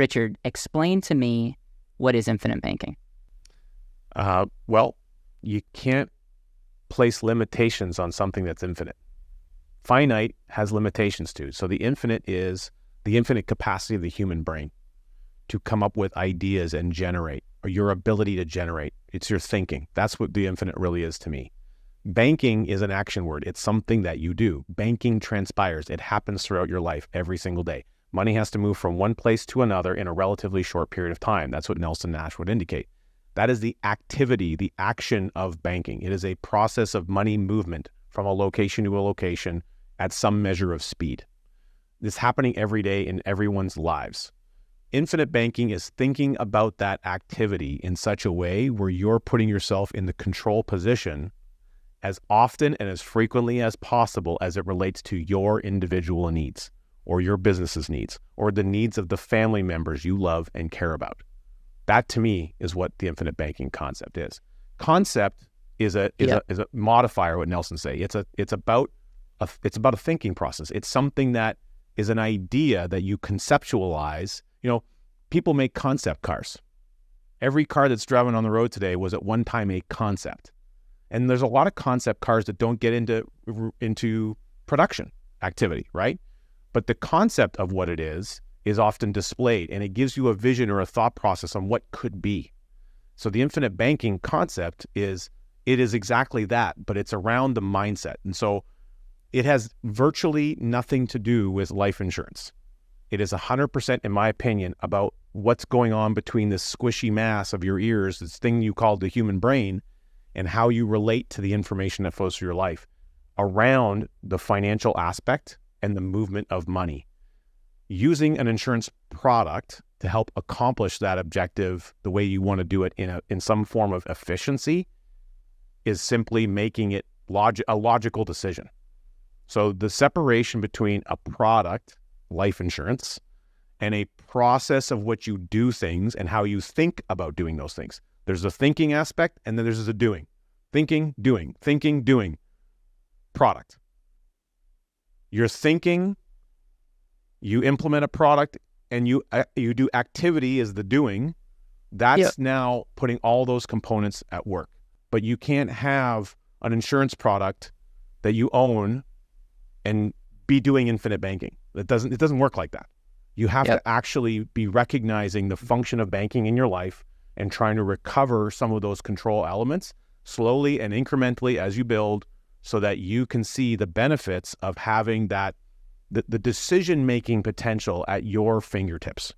Richard, explain to me what is infinite banking. Well, you can't place limitations on something that's infinite. Finite has limitations too. So the infinite is the infinite capacity of the human brain to come up with ideas and generate, or your ability to generate. It's your thinking. That's what the infinite really is to me. Banking is an action word. It's something that you do. Banking transpires. It happens throughout your life every single day. Money has to move from one place to another in a relatively short period of time. That's what Nelson Nash would indicate. That is the activity, the action of banking. It is a process of money movement from a location to a location at some measure of speed. This is happening every day in everyone's lives. Infinite banking is thinking about that activity in such a way where you're putting yourself in the control position as often and as frequently as possible as it relates to your individual needs or your business's needs or the needs of the family members you love and care about. That to me is what the infinite banking concept is. Concept is a modifier, what Nelson say. It's about a thinking process. It's something that is an idea that you conceptualize. You know, people make concept cars. Every car that's driving on the road today was at one time a concept. And there's a lot of concept cars that don't get into production activity, right? But the concept of what it is often displayed, and it gives you a vision or a thought process on what could be. So the infinite banking concept is exactly that, but it's around the mindset. And so it has virtually nothing to do with life insurance. It is 100%, in my opinion, about what's going on between this squishy mass of your ears, this thing you call the human brain, and how you relate to the information that flows through your life around the financial aspect and the movement of money. Using an insurance product to help accomplish that objective the way you want to do it in some form of efficiency is simply making it a logical decision. So the separation between a product, life insurance, and a process of what you do things and how you think about doing those things. There's a thinking aspect, and then there's a doing. Thinking, doing, product. You're thinking, you implement a product, and you do activity as the doing. That's now putting all those components at work. But you can't have an insurance product that you own and be doing infinite banking. It doesn't work like that. You have to actually be recognizing the function of banking in your life and trying to recover some of those control elements slowly and incrementally as you build, so that you can see the benefits of having that the decision-making potential at your fingertips.